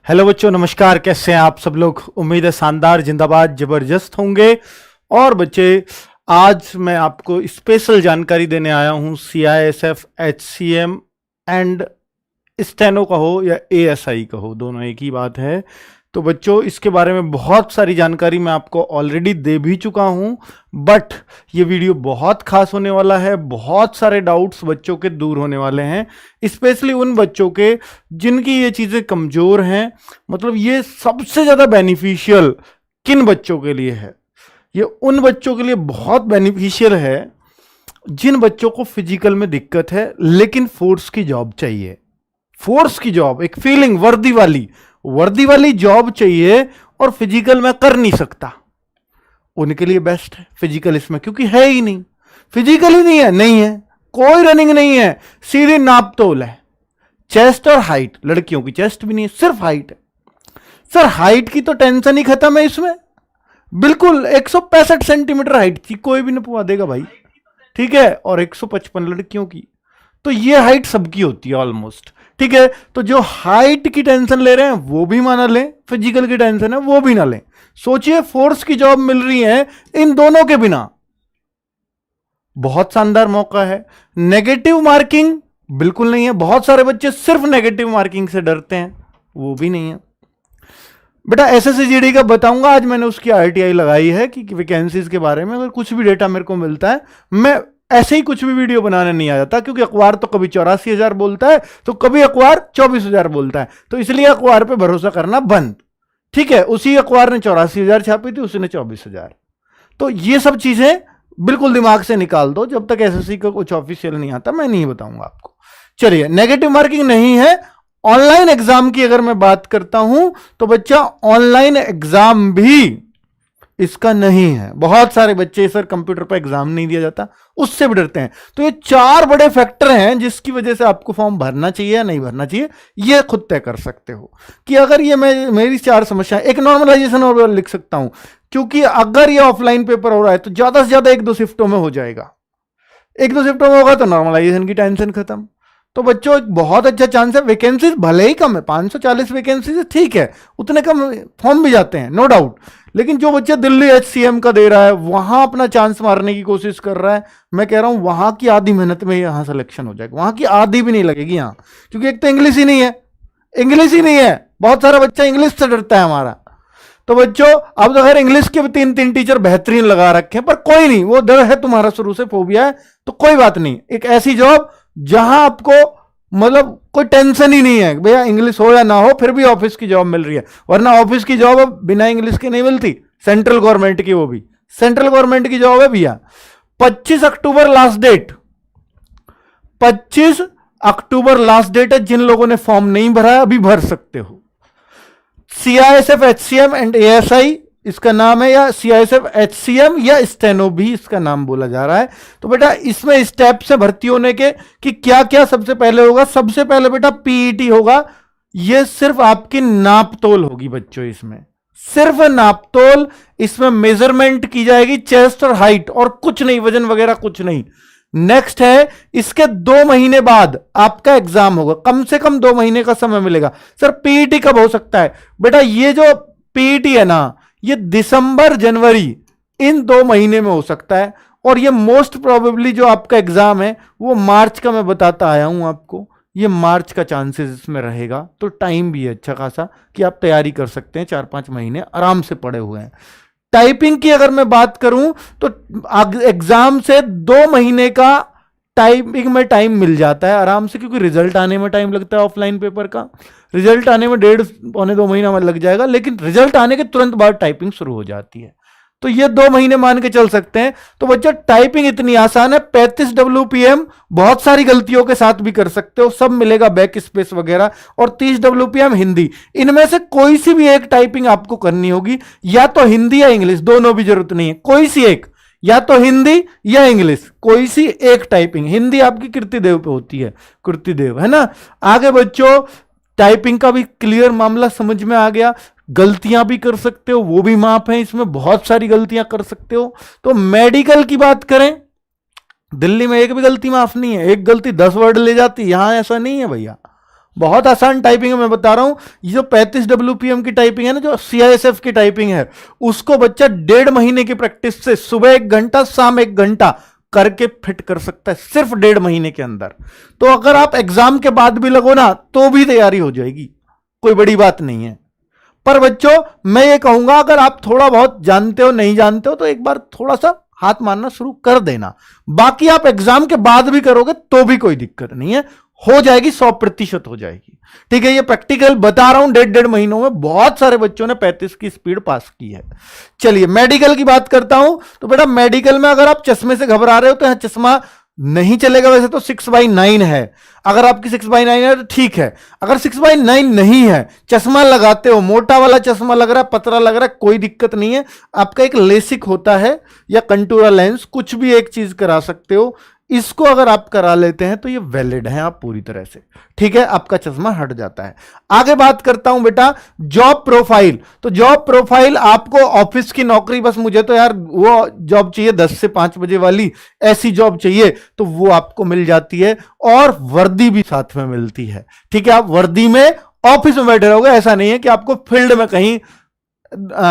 Hello बच्चों, नमस्कार। कैसे हैं आप सब लोग? उम्मीद है शानदार, जिंदाबाद, जबरदस्त होंगे। और बच्चे, आज मैं आपको स्पेशल जानकारी देने आया हूं CISF HCM एंड स्टेनो कहो या ASI कहो, दोनों एक ही बात है। तो बच्चों, इसके बारे में बहुत सारी जानकारी मैं आपको ऑलरेडी दे भी चुका हूं, बट ये वीडियो बहुत खास होने वाला है। बहुत सारे डाउट्स बच्चों के दूर होने वाले हैं, स्पेशली उन बच्चों के जिनकी ये चीज़ें कमज़ोर हैं। मतलब ये सबसे ज़्यादा बेनिफिशियल किन बच्चों के लिए है? ये उन बच्चों के लिए बहुत बेनिफिशियल है जिन बच्चों को फिजिकल में दिक्कत है लेकिन फोर्स की जॉब चाहिए। फोर्स की जॉब, एक फीलिंग, वर्दी वाली जॉब चाहिए और फिजिकल में कर नहीं सकता, उनके लिए बेस्ट है फिजिकल इसमें, क्योंकि है ही नहीं, फिजिकल ही नहीं है, कोई रनिंग नहीं है, सीधी नाप तोल है, चेस्ट और हाइट। लड़कियों की चेस्ट भी नहीं है, सिर्फ हाइट है। सर हाइट की तो टेंशन ही खत्म है इसमें, बिल्कुल 165 सेंटीमीटर हाइट की कोई भी नपवा देगा भाई, ठीक है। और 155 लड़कियों की, तो ये हाइट सबकी होती है ऑलमोस्ट, ठीक है। तो जो हाइट की टेंशन ले रहे हैं वो भी माना लें, फिजिकल की टेंशन है वो भी ना लें। सोचिए, फोर्स की जॉब मिल रही है इन दोनों के बिना, बहुत शानदार मौका है। नेगेटिव मार्किंग बिल्कुल नहीं है, बहुत सारे बच्चे सिर्फ नेगेटिव मार्किंग से डरते हैं, वो भी नहीं है। बेटा SSCGD का बताऊंगा, आज मैंने उसकी RTI लगाई है कि वैकेंसीज के बारे में अगर कुछ भी डेटा मेरे को मिलता है, मैं ऐसे ही कुछ भी वीडियो बनाने नहीं आ जाता, क्योंकि अखबार तो कभी 84,000 बोलता है तो कभी अखबार 24,000 बोलता है, तो इसलिए अखबार पे भरोसा करना बंद, ठीक है। उसी अखबार ने 84,000 छापी थी, उसने 24,000। तो ये सब चीजें बिल्कुल दिमाग से निकाल दो, जब तक SSC का कुछ ऑफिशियल नहीं आता मैं नहीं बताऊंगा आपको। चलिए, नेगेटिव मार्किंग नहीं है। ऑनलाइन एग्जाम की अगर मैं बात करता हूं तो बच्चा, ऑनलाइन एग्जाम भी इसका नहीं है। बहुत सारे बच्चे सर कंप्यूटर पर एग्जाम नहीं दिया जाता, उससे भी डरते हैं। तो ये 4 बड़े फैक्टर हैं जिसकी वजह से आपको फॉर्म भरना चाहिए या नहीं भरना चाहिए, ये खुद तय कर सकते हो। कि अगर ये मेरी 4 समस्या, एक नॉर्मलाइजेशन और लिख सकता हूं, क्योंकि अगर ये ऑफलाइन पेपर हो रहा है तो ज्यादा से ज्यादा 1-2 शिफ्टों में हो जाएगा, 1-2 शिफ्टों में होगा तो नॉर्मलाइजेशन की टेंशन खत्म। तो बच्चों, एक बहुत अच्छा चांस है। वैकेंसीज भले ही कम है, 540 वैकेंसीज, ठीक है, उतने कम फॉर्म भी जाते हैं, नो डाउट। लेकिन जो बच्चा दिल्ली HCM का दे रहा है, वहां अपना चांस मारने की कोशिश कर रहा है, मैं कह रहा हूं वहां की आधी मेहनत में यहां सिलेक्शन हो जाएगा, वहां की आधी भी नहीं लगेगी यहां, क्योंकि एक तो इंग्लिश ही नहीं है, बहुत सारा बच्चा इंग्लिश से डरता है हमारा। तो बच्चों, अब तो खैर इंग्लिश के भी 3-3 टीचर बेहतरीन लगा रखे हैं, पर कोई नहीं, वो डर है तुम्हारा, शुरू से फोबिया है, तो कोई बात नहीं। एक ऐसी जॉब जहां आपको मतलब कोई टेंशन ही नहीं है, भैया इंग्लिश हो या ना हो फिर भी ऑफिस की जॉब मिल रही है, वरना ऑफिस की जॉब अब बिना इंग्लिश की नहीं मिलती, सेंट्रल गवर्नमेंट की, वो भी सेंट्रल गवर्नमेंट की जॉब है भैया। 25 अक्टूबर लास्ट डेट, 25 अक्टूबर लास्ट डेट है। जिन लोगों ने फॉर्म नहीं भरा है अभी भर सकते हो। CISF HCM एंड ASI इसका नाम है, या CISF HCM या स्टेनो भी इसका नाम बोला जा रहा है। तो बेटा, इसमें स्टेप से भर्ती होने के कि क्या क्या सबसे पहले होगा। सबसे पहले बेटा PET होगा, यह सिर्फ आपकी नापतोल होगी बच्चों, इसमें सिर्फ नापतोल, इसमें मेजरमेंट की जाएगी चेस्ट और हाइट, और कुछ नहीं, वजन वगैरह कुछ नहीं। नेक्स्ट है, इसके 2 महीने बाद आपका एग्जाम होगा, कम से कम 2 महीने का समय मिलेगा। सर PET कब हो सकता है? बेटा, ये जो PET है ना, ये दिसंबर जनवरी इन 2 महीने में हो सकता है, और ये मोस्ट प्रोबेबली जो आपका एग्जाम है वो मार्च का मैं बताता आया हूं आपको, ये मार्च का चांसेस इसमें रहेगा। तो टाइम भी है अच्छा खासा कि आप तैयारी कर सकते हैं, 4-5 महीने आराम से पड़े हुए हैं। टाइपिंग की अगर मैं बात करूं तो एग्जाम से 2 महीने का टाइपिंग में टाइम मिल जाता है आराम से, क्योंकि रिजल्ट आने में टाइम लगता है ऑफलाइन पेपर का, रिजल्ट आने में 1.5-2 महीना में लग जाएगा, लेकिन रिजल्ट आने के तुरंत बाद टाइपिंग शुरू हो जाती है, तो ये 2 महीने मान के चल सकते हैं। तो बच्चा, टाइपिंग इतनी आसान है, 35 WPM बहुत सारी गलतियों के साथ भी कर सकते हो, सब मिलेगा, बैक स्पेस वगैरह, और 30 WPM हिंदी। इनमें से कोई सी भी एक टाइपिंग आपको करनी होगी, या तो हिंदी या इंग्लिश, दोनों भी जरूरत नहीं है, कोई सी एक, या तो हिंदी या इंग्लिश, कोई सी एक टाइपिंग। हिंदी आपकी कीर्तिदेव पे होती है, कीर्तिदेव, है ना। आगे बच्चों, टाइपिंग का भी क्लियर मामला समझ में आ गया। गलतियां भी कर सकते हो, वो भी माफ है, इसमें बहुत सारी गलतियां कर सकते हो। तो मेडिकल की बात करें, दिल्ली में एक भी गलती माफ नहीं है, एक गलती 10 वर्ड ले जाती, यहां ऐसा नहीं है भैया, बहुत आसान टाइपिंग है, मैं बता रहा हूं। ये जो 35 WPM की टाइपिंग है ना, जो CISF की टाइपिंग है, उसको बच्चा 1.5 महीने की प्रैक्टिस से सुबह 1 घंटा शाम 1 घंटा करके फिट कर सकता है, सिर्फ 1.5 महीने के अंदर। तो अगर आप एग्जाम के बाद भी लगो ना तो भी तैयारी हो जाएगी, कोई बड़ी बात नहीं है। पर बच्चों मैं ये कहूंगा, अगर आप थोड़ा बहुत जानते हो नहीं जानते हो तो एक बार थोड़ा सा हाथ मारना शुरू कर देना। बाकी आप एग्जाम के बाद भी करोगे तो भी कोई दिक्कत नहीं है, हो जाएगी, 100% हो जाएगी। ठीक है, ये प्रैक्टिकल बता रहा हूं, 1.5 महीनों में बहुत सारे बच्चों ने 35 की स्पीड पास की है। चलिए मेडिकल की बात करता हूं। तो बेटा मेडिकल में अगर आप चश्मे से घबरा रहे हो तो यहां चश्मा नहीं चलेगा। वैसे तो 6/9 है, अगर आपकी 6/9 है तो ठीक है। अगर 6/9 नहीं है, चश्मा लगाते हो, मोटा वाला चश्मा लग रहा है, पतला लग रहा है, कोई दिक्कत नहीं है। आपका एक लेसिक होता है या कंटूरा लेंस, कुछ भी एक चीज करा सकते हो। इसको अगर आप करा लेते हैं तो ये वैलिड है आप पूरी तरह से, ठीक है, आपका चश्मा हट जाता है। आगे बात करता हूं बेटा जॉब प्रोफाइल। तो जॉब प्रोफाइल आपको ऑफिस की नौकरी, बस मुझे तो यार वो जॉब चाहिए 10 से 5 बजे वाली, ऐसी जॉब चाहिए, तो वो आपको मिल जाती है और वर्दी भी साथ में मिलती है। ठीक है, आप वर्दी में ऑफिस में बैठे रहोगे, ऐसा नहीं है कि आपको फील्ड में कहीं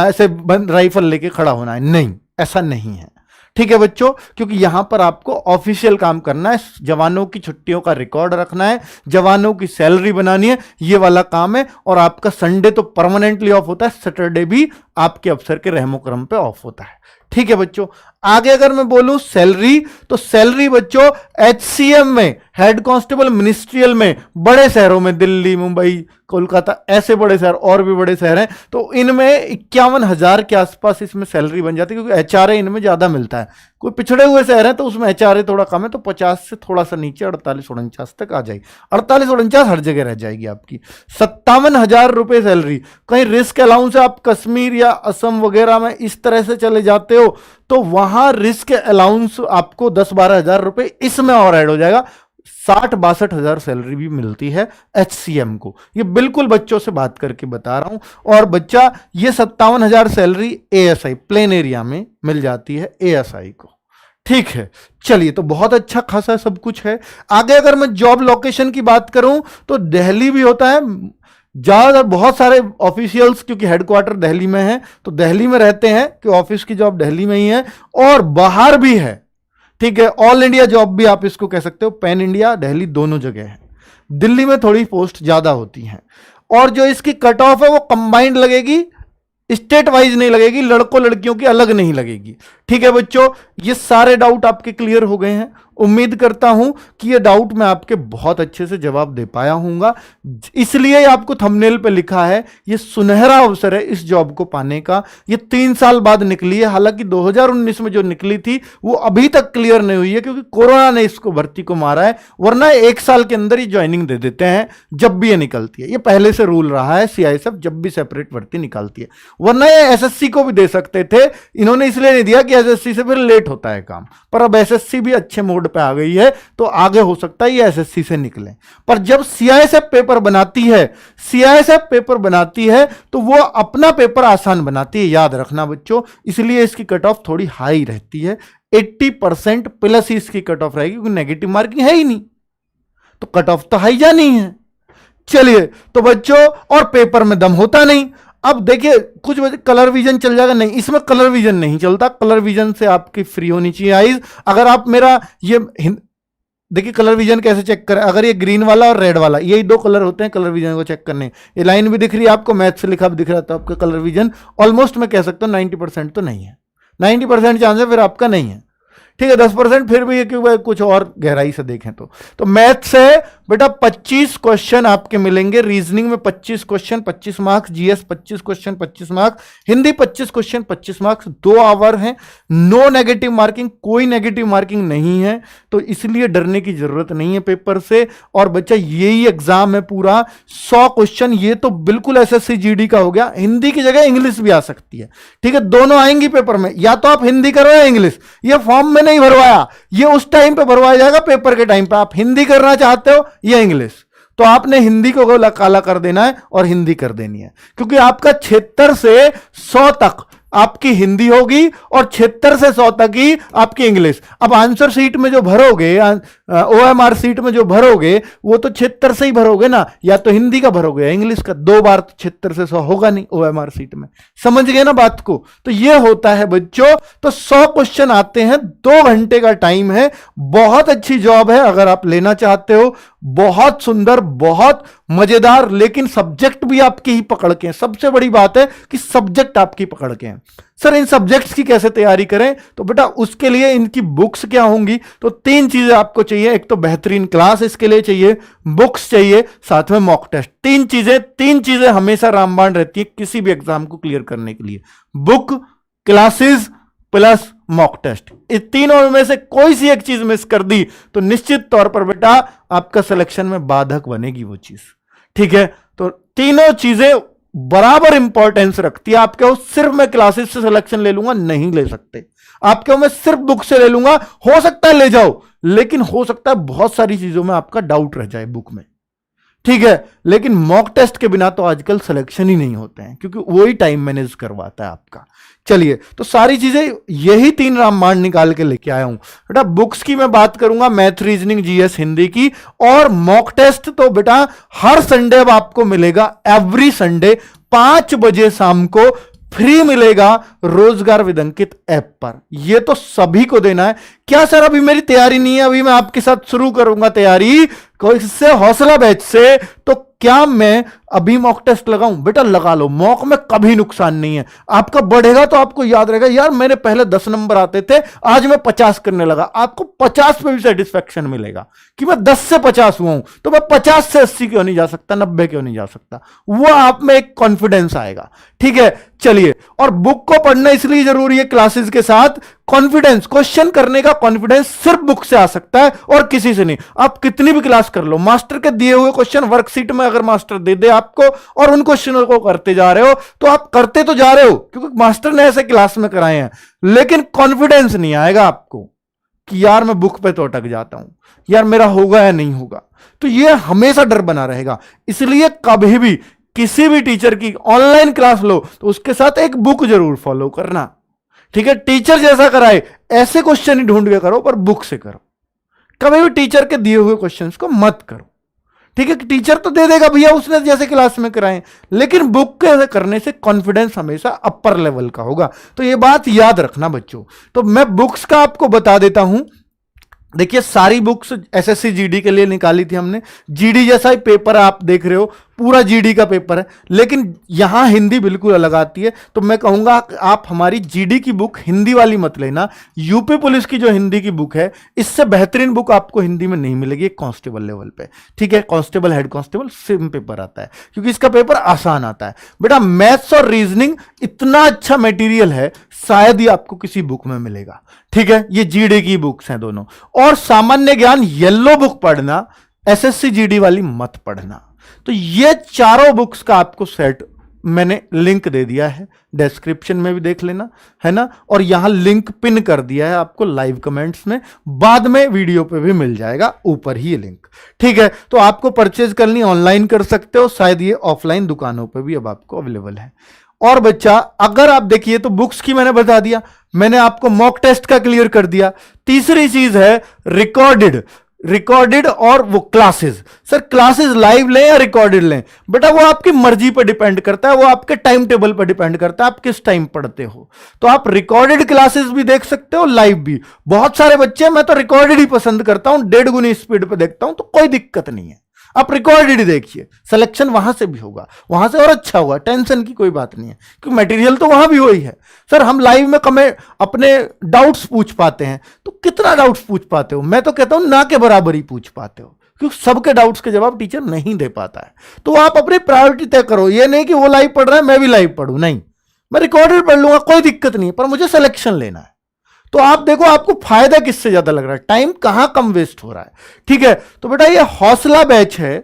ऐसे राइफल लेके खड़ा होना है, नहीं, ऐसा नहीं है। ठीक है बच्चों, क्योंकि यहां पर आपको ऑफिशियल काम करना है, जवानों की छुट्टियों का रिकॉर्ड रखना है, जवानों की सैलरी बनानी है, ये वाला काम है। और आपका संडे तो परमानेंटली ऑफ होता है, सैटरडे भी आपके अफसर के रहमो करम पे ऑफ होता है। ठीक है बच्चों, आगे अगर मैं बोलूं सैलरी, तो सैलरी बच्चों HCM में, हेड कांस्टेबल मिनिस्ट्रियल में, बड़े शहरों में, दिल्ली, मुंबई, कोलकाता, ऐसे बड़े शहर और भी बड़े शहर हैं, तो इनमें 51,000 के आसपास इसमें सैलरी बन जाती है, क्योंकि HRA इनमें ज्यादा मिलता है। कोई पिछड़े हुए शहर है तो उसमें HRA थोड़ा कम है, तो 50 से थोड़ा सा नीचे 48-49 तक आ जाएगी। 48-49 हर जगह रह जाएगी आपकी। 57,000 रुपए सैलरी। कहीं रिस्क अलाउंस आप कश्मीर या असम वगैरह में इस तरह से चले जाते हो तो वहां रिस्क अलाउंस आपको 10-12 हजार रुपए इसमें और ऐड हो जाएगा। 60-62 हजार सैलरी भी मिलती है HCM को। ये बिल्कुल बच्चों से बात करके बता रहा हूं। और बच्चा ये 57,000 सैलरी ASI प्लेन एरिया में मिल जाती है ASI को। ठीक है, चलिए, तो बहुत अच्छा खासा सब कुछ है। आगे अगर मैं जॉब लोकेशन की बात करूं तो दिल्ली भी होता है, ज्यादातर बहुत सारे ऑफिशियल्स क्योंकि हेडक्वार्टर दिल्ली में है तो दिल्ली में रहते हैं कि ऑफिस की जॉब दिल्ली में ही है, और बाहर भी है। ठीक है, ऑल इंडिया जॉब भी आप इसको कह सकते हो, पैन इंडिया दिल्ली दोनों जगह है। दिल्ली में थोड़ी पोस्ट ज्यादा होती हैं, और जो इसकी कट ऑफ है वो कंबाइंड लगेगी, स्टेट वाइज नहीं लगेगी, लड़कों लड़कियों की अलग नहीं लगेगी। ठीक है बच्चों, ये सारे डाउट आपके क्लियर हो गए हैं। उम्मीद करता हूं कि ये डाउट मैं आपके बहुत अच्छे से जवाब दे पाया हूंगा, इसलिए आपको थंबनेल पे लिखा है ये सुनहरा अवसर है इस जॉब को पाने का। ये 3 साल बाद निकली है, हालांकि 2019 में जो निकली थी वो अभी तक क्लियर नहीं हुई है, क्योंकि कोरोना ने इसको भर्ती को मारा है, वरना 1 साल के अंदर ही ज्वाइनिंग दे देते हैं जब भी ये निकलती है। ये पहले से रूल रहा है CISF जब भी सेपरेट भर्ती निकालती है, वरना ये SSC को भी दे सकते थे, इन्होंने इसलिए नहीं दिया कि SSC से फिर लेट होता है काम। पर अब SSC भी अच्छे मोड पे आ गई है तो आगे हो सकता है ये SSC से निकले। पर जब CISF पेपर बनाती है, CISF पेपर बनाती है तो वो अपना पेपर आसान बनाती है, याद रखना बच्चों, इसलिए इसकी कट ऑफ थोड़ी हाई रहती है। 80% प्लस ही इसकी कट ऑफ रहेगी, क्योंकि नेगेटिव मार्किंग है ही नहीं, तो कट ऑफ तो हाई जानी है। चलिए, तो बच्चों, और पेपर में दम होता नहीं। अब देखिए कुछ कलर विजन चल जाएगा, नहीं, इसमें कलर विजन नहीं चलता। कलर विजन से आपकी फ्री होनी चाहिए आईज। अगर आप मेरा ये देखिए कलर विजन कैसे चेक करें, अगर ये ग्रीन वाला और रेड वाला, यही 2 कलर होते हैं कलर विजन को चेक करने। ये लाइन भी दिख रही है आपको, मैथ से लिखा भी दिख रहा था, आपका कलर विजन ऑलमोस्ट मैं कह सकता हूं 90% तो नहीं है। 90% चांस है फिर आपका नहीं है। ठीक है, 10% फिर भी क्योंकि कुछ और गहराई से देखें तो मैथ से बेटा 25 क्वेश्चन आपके मिलेंगे। रीजनिंग में 25 question 25 marks, GS 25 question 25 marks, Hindi 25 question 25 marks. 2 hour हैं, नो नेगेटिव मार्किंग, कोई नेगेटिव मार्किंग नहीं है, तो इसलिए डरने की जरूरत नहीं है पेपर से। और बच्चा यही एग्जाम है पूरा, 100 क्वेश्चन, ये तो बिल्कुल SSC GD का हो गया। हिंदी की जगह इंग्लिश भी आ सकती है। ठीक है, दोनों आएंगी पेपर में, या तो आप हिंदी करो या इंग्लिश। ये फॉर्म में नहीं भरवाया, ये उस टाइम पे भरवाया जाएगा पेपर के टाइम पे। आप हिंदी करना चाहते हो या इंग्लिश, तो आपने हिंदी को काला कर देना है और हिंदी कर देनी है, क्योंकि आपका 76 से 100 तक आपकी हिंदी होगी और 76 से 100 तक ही आपकी इंग्लिश। अब आंसर शीट में जो भरोगे, OMR सीट में जो भरोगे, वो तो 76 से ही भरोगे ना, या तो हिंदी का भरोगे या इंग्लिश का। 2 बार तो 76 से 100 होगा नहीं OMR सीट में। समझ गए ना बात को? तो ये होता है बच्चों। तो 100 क्वेश्चन आते हैं, 2 घंटे का टाइम है। बहुत अच्छी जॉब है अगर आप लेना चाहते हो, बहुत सुंदर, बहुत मजेदार, लेकिन सब्जेक्ट भी आपके ही पकड़ के हैं। सबसे बड़ी बात है कि सब्जेक्ट आपकी पकड़ के हैं। सर इन सब्जेक्ट्स की कैसे तैयारी करें? तो बेटा उसके लिए इनकी बुक्स क्या होंगी? तो 3 चीजें आपको चाहिए। एक तो बेहतरीन क्लास इसके लिए चाहिए, बुक्स चाहिए, साथ में मॉक टेस्ट। 3 चीजें हमेशा रामबाण रहती है किसी भी एग्जाम को क्लियर करने के लिए: book, classes plus mock test. इस तीनों में से कोई सी एक चीज मिस कर दी तो निश्चित तौर पर बेटा आपका सिलेक्शन में बाधक बनेगी वो चीज। ठीक है, तो तीनों चीजें बराबर इंपॉर्टेंस रखती है। आपके वो सिर्फ मैं क्लासेस से सिलेक्शन ले लूंगा, नहीं ले सकते। आपके वो मैं सिर्फ बुक से ले लूंगा, हो सकता है ले जाओ, लेकिन हो सकता है बहुत सारी चीजों में आपका डाउट रह जाए बुक में। ठीक है, लेकिन मॉक टेस्ट के बिना तो आजकल सिलेक्शन ही नहीं होते हैं, क्योंकि वही टाइम मैनेज करवाता है आपका। चलिए, तो सारी चीजें यही 3 रामबाण निकाल के लेके आया हूं बेटा। बुक्स की मैं बात करूंगा, मैथ, रीजनिंग, जीएस, हिंदी की। और मॉक टेस्ट तो बेटा हर संडे अब आपको मिलेगा, एवरी संडे 5 बजे शाम को फ्री मिलेगा रोजगार विद अंकित ऐप पर। यह तो सभी को देना है। क्या सर अभी मेरी तैयारी नहीं है, अभी मैं आपके साथ शुरू करूंगा तैयारी कोई से हौसला बैच से, तो क्या मैं अभी मॉक टेस्ट लगाऊं? बेटा लगा लो, मॉक में कभी नुकसान नहीं है। आपका बढ़ेगा तो आपको याद रहेगा, यार मैंने पहले 10 नंबर आते थे, आज मैं 50 करने लगा। आपको 50 पे भी सेटिस्फेक्शन मिलेगा कि मैं 10 से 50 हुआ हूं, तो मैं 50 से 80 क्यों नहीं जा सकता, 90 क्यों नहीं जा सकता? वो आप में एक कॉन्फिडेंस आएगा। ठीक है, चलिए। और बुक को पढ़ना इसलिए जरूरी है क्लासेस के साथ, कॉन्फिडेंस, क्वेश्चन करने का कॉन्फिडेंस सिर्फ बुक से आ सकता है और किसी से नहीं। आप कितनी भी क्लास कर लो, मास्टर के दिए हुए क्वेश्चन वर्कशीट में अगर मास्टर दे दे आपको और उन क्वेश्चनों को करते जा रहे हो, तो आप करते तो जा रहे हो क्योंकि मास्टर ने ऐसे क्लास में कराए हैं, लेकिन कॉन्फिडेंस नहीं आएगा आपको कि यार मैं बुक पे तो अटक जाता हूं, यार मेरा होगा या नहीं होगा। तो यह हमेशा डर बना रहेगा। इसलिए कभी भी किसी भी टीचर की ऑनलाइन क्लास लो तो उसके साथ एक बुक जरूर फॉलो करना। ठीक है, टीचर जैसा कराए ऐसे क्वेश्चन ही ढूंढ के करो, पर बुक से करो। कभी भी टीचर के दिए हुए क्वेश्चंस को मत करो। ठीक है, टीचर तो दे देगा भैया उसने जैसे क्लास में कराए, लेकिन बुक के करने से कॉन्फिडेंस हमेशा अपर लेवल का होगा। तो ये बात याद रखना बच्चों। तो मैं बुक्स का आपको बता देता हूं। देखिए, सारी बुक्स एसएससी जीडी के लिए निकाली थी हमने। जीडी जैसा ही पेपर आप देख रहे हो, पूरा जीडी का पेपर है, लेकिन यहां हिंदी बिल्कुल अलग आती है। तो मैं कहूंगा आप हमारी जीडी की बुक हिंदी वाली मत लेना। यूपी पुलिस की जो हिंदी की बुक है, इससे बेहतरीन बुक आपको हिंदी में नहीं मिलेगी कांस्टेबल लेवल पे। ठीक है, constable, head constable same paper आता है, क्योंकि इसका पेपर आसान आता है। बेटा मैथ्स और रीजनिंग इतना अच्छा मटेरियल है, शायद ही आपको किसी बुक में मिलेगा। ठीक है, ये जीडी की बुक्स हैं दोनों। और सामान्य ज्ञान येलो बुक पढ़ना, एसएससी जीडी वाली मत पढ़ना। तो ये चारों बुक्स का आपको सेट मैंने लिंक दे दिया है, डिस्क्रिप्शन में भी देख लेना, है ना। और यहां लिंक पिन कर दिया है आपको लाइव कमेंट्स में, बाद में वीडियो पे भी मिल जाएगा ऊपर ही ये लिंक। ठीक है, तो आपको परचेज करनी ऑनलाइन कर सकते हो, शायद ये ऑफलाइन दुकानों पे भी अब आपको अवेलेबल है। और बच्चा अगर आप देखिए तो बुक्स की मैंने बता दिया, मैंने आपको मॉक टेस्ट का क्लियर कर दिया। तीसरी चीज है रिकॉर्डेड और वो क्लासेस। सर क्लासेस लाइव लें या रिकॉर्डेड लें? बेटा वो आपकी मर्जी पर डिपेंड करता है, वो आपके टाइम टेबल पर डिपेंड करता है, आप किस टाइम पढ़ते हो। तो आप रिकॉर्डेड क्लासेस भी देख सकते हो, लाइव भी। बहुत सारे बच्चे, मैं तो रिकॉर्डेड ही पसंद करता हूं, 1.5 गुनी स्पीड पर देखता हूं, तो कोई दिक्कत नहीं है। आप रिकॉर्डेड ही देखिए, सिलेक्शन वहां से भी होगा, वहां से और अच्छा होगा, टेंशन की कोई बात नहीं है, क्योंकि मटेरियल तो वहां भी वही है। सर हम लाइव में कमेंट अपने डाउट्स पूछ पाते हैं, तो कितना डाउट्स पूछ पाते हो? मैं तो कहता हूं ना के बराबर ही पूछ पाते हो, क्योंकि सबके डाउट्स के जवाब टीचर नहीं दे पाता है। तो आप अपनी प्रायोरिटी तय करो, ये नहीं कि वो लाइव पढ़ रहा है मैं भी लाइव पढ़ूं, नहीं, मैं रिकॉर्डेड पढ़ लूंगा, कोई दिक्कत नहीं है, पर मुझे सिलेक्शन लेना है। तो आप देखो आपको फायदा किससे ज्यादा लग रहा है, टाइम कहां कम वेस्ट हो रहा है। ठीक है, तो बेटा ये हौसला बैच है,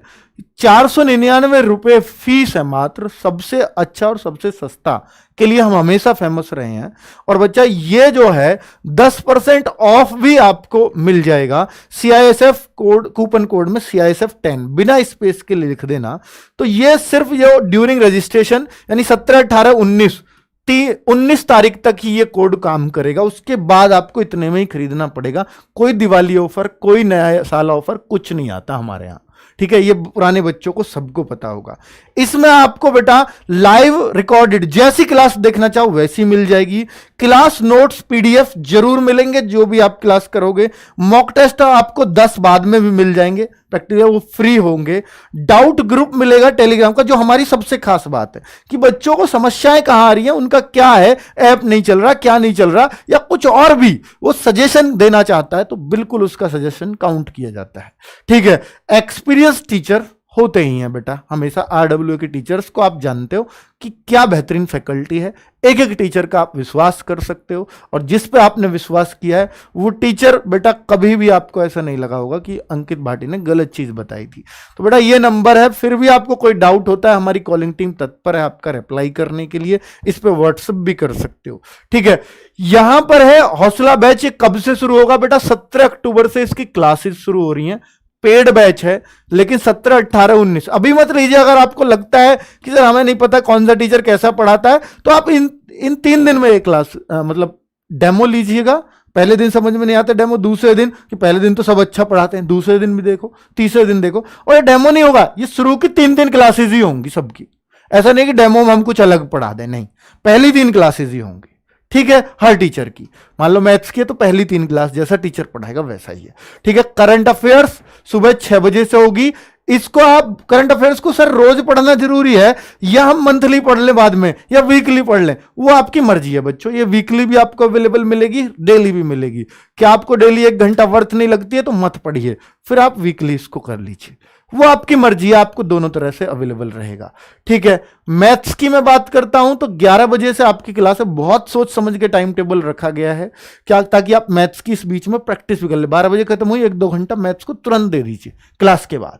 499 रुपए फीस है मात्र, सबसे अच्छा और सबसे सस्ता के लिए हम हमेशा फेमस रहे हैं। और बच्चा ये जो है 10% ऑफ भी आपको मिल जाएगा, CISF कोड, कूपन कोड में CISF 10 बिना स्पेस के लिख देना। तो ये सिर्फ जो ड्यूरिंग रजिस्ट्रेशन यानी 17, 18, 19 19 तारीख तक ही ये कोड काम करेगा, उसके बाद आपको इतने में ही खरीदना पड़ेगा। कोई दिवाली ऑफर, कोई नया साल ऑफर कुछ नहीं आता हमारे यहां, ठीक है। ये पुराने बच्चों को सबको पता होगा। इसमें आपको बेटा लाइव रिकॉर्डेड जैसी क्लास देखना चाहो वैसी मिल जाएगी। क्लास नोट्स पीडीएफ जरूर मिलेंगे जो भी आप क्लास करोगे। मॉक टेस्ट आपको 10 बाद में भी मिल जाएंगे, प्रैक्टिकल वो फ्री होंगे। डाउट ग्रुप मिलेगा टेलीग्राम का, जो हमारी सबसे खास बात है कि बच्चों को समस्याएं कहां आ रही हैं, उनका क्या है, ऐप नहीं चल रहा, क्या नहीं चल रहा, या कुछ और भी वो सजेशन देना चाहता है तो बिल्कुल उसका सजेशन काउंट किया जाता है, ठीक है। एक्सपीरियंस टीचर होते ही हैं बेटा हमेशा। आरडब्ल्यू के टीचर्स को आप जानते हो कि क्या बेहतरीन फैकल्टी है। एक एक टीचर का आप विश्वास कर सकते हो, और जिस पे आपने विश्वास किया है वो टीचर बेटा कभी भी आपको ऐसा नहीं लगा होगा कि अंकित भाटी ने गलत चीज बताई थी। तो बेटा ये नंबर है, फिर भी आपको कोई डाउट होता है हमारी कॉलिंग टीम तत्पर है आपका रिप्लाई करने के लिए। इस पे व्हाट्सएप भी कर सकते हो, ठीक है। यहां पर है हौसला बैच, ये कब से शुरू होगा बेटा? 17 अक्टूबर से इसकी क्लासेस शुरू हो रही हैं। पेड बैच है, लेकिन 17, 18, 19 अभी मत लीजिए। अगर आपको लगता है कि सर हमें नहीं पता कौन सा टीचर कैसा पढ़ाता है, तो आप इन 3 दिन में एक क्लास मतलब डेमो लीजिएगा। पहले दिन समझ में नहीं आता डेमो, दूसरे दिन कि पहले दिन तो सब अच्छा पढ़ाते हैं, दूसरे दिन भी देखो, तीसरे दिन देखो। और ये डेमो नहीं होगा, ये शुरू की 3 क्लासेज ही होंगी सबकी। ऐसा नहीं कि डेमो में हम कुछ अलग पढ़ा दें, नहीं, पहली 3 क्लासेज ही होंगी, ठीक है। हर टीचर की, मान लो मैथ्स की है तो पहली 3 क्लास जैसा टीचर पढ़ाएगा वैसा ही है, ठीक है। करंट अफेयर्स सुबह 6 बजे से होगी। इसको आप करंट अफेयर्स को सर रोज पढ़ना जरूरी है, या हम मंथली पढ़ लें बाद में, या वीकली पढ़ लें, वो आपकी मर्जी है बच्चों। ये वीकली भी आपको अवेलेबल मिलेगी, डेली भी मिलेगी। क्या आपको डेली 1 घंटा वर्थ नहीं लगती है तो मत पढ़िए, फिर आप वीकली इसको कर लीजिए, वो आपकी मर्जी है, आपको दोनों तरह से अवेलेबल रहेगा, ठीक है। मैथ्स की मैं बात करता हूं तो 11 बजे से आपकी क्लास है। बहुत सोच समझ के टाइम टेबल रखा गया है क्या, ताकि आप मैथ्स की इस बीच में प्रैक्टिस भी कर ले। 12 बजे खत्म हुई, 1-2 घंटा मैथ्स को तुरंत दे दीजिए क्लास के बाद।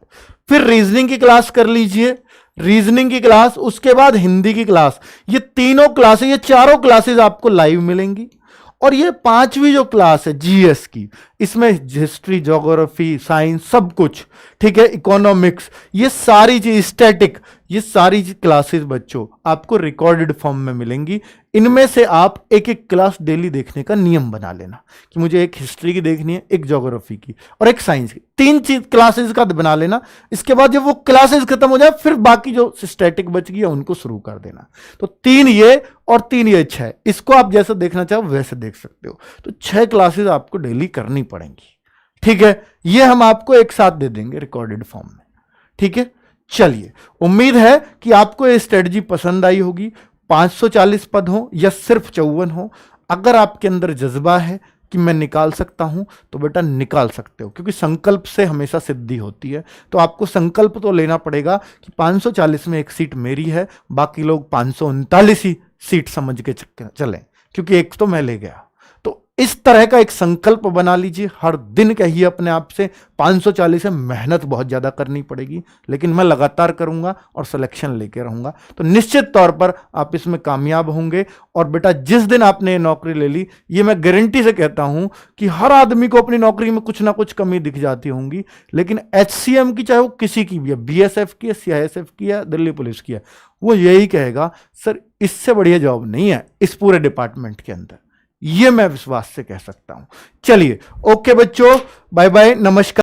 फिर रीजनिंग की क्लास कर लीजिए, रीजनिंग की क्लास, उसके बाद हिंदी की क्लास। ये तीनों क्लासेस, ये चारों क्लासेस आपको लाइव मिलेंगी। और ये 5वीं जो क्लास है जीएस की, इसमें हिस्ट्री, ज्योग्राफी, साइंस सब कुछ, ठीक है, इकोनॉमिक्स, ये सारी चीज, स्टैटिक, ये सारी क्लासेस बच्चों आपको रिकॉर्डेड फॉर्म में मिलेंगी। इनमें से आप एक एक क्लास डेली देखने का नियम बना लेना कि मुझे एक हिस्ट्री की देखनी है, एक ज्योग्राफी की और एक साइंस की, 3 चीज क्लासेस का बना लेना। इसके बाद जब वो क्लासेस खत्म हो जाए फिर बाकी जो स्टैटिक बच गई उनको शुरू कर देना। तो 3 ये और 3 ये 6, इसको आप जैसा देखना चाहो वैसे देख सकते हो। तो 6 क्लासेस आपको डेली करनी पड़ेंगी, ठीक है। ये हम आपको एक साथ दे देंगे रिकॉर्डेड फॉर्म में, ठीक है। चलिए, उम्मीद है कि आपको ये स्ट्रेटजी पसंद आई होगी। 540 पद हो या सिर्फ 54 हो, अगर आपके अंदर जज्बा है कि मैं निकाल सकता हूं तो बेटा निकाल सकते हो, क्योंकि संकल्प से हमेशा सिद्धि होती है। तो आपको संकल्प तो लेना पड़ेगा कि 540 में एक सीट मेरी है, बाकी लोग 539 ही सीट समझ के चलें, क्योंकि एक तो मैं ले गया। तो इस तरह का एक संकल्प बना लीजिए, हर दिन कहिए अपने आप से 540 है। मेहनत बहुत ज्यादा करनी पड़ेगी, लेकिन मैं लगातार करूंगा और सिलेक्शन लेके रहूंगा, तो निश्चित तौर पर आप इसमें कामयाब होंगे। और बेटा जिस दिन आपने नौकरी ले ली, ये मैं गारंटी से कहता हूं कि हर आदमी को अपनी नौकरी में कुछ ना कुछ कमी दिख जाती होंगी, लेकिन एचसीएम की, चाहे वो किसी की भी है, बीएसएफ की है, सीआईएसएफ की है, दिल्ली पुलिस की है, वो यही कहेगा सर इससे बढ़िया जॉब नहीं है इस पूरे डिपार्टमेंट के अंदर। ये मैं विश्वास से कह सकता हूं। चलिए, ओके बच्चों, बाय बाय, नमस्कार।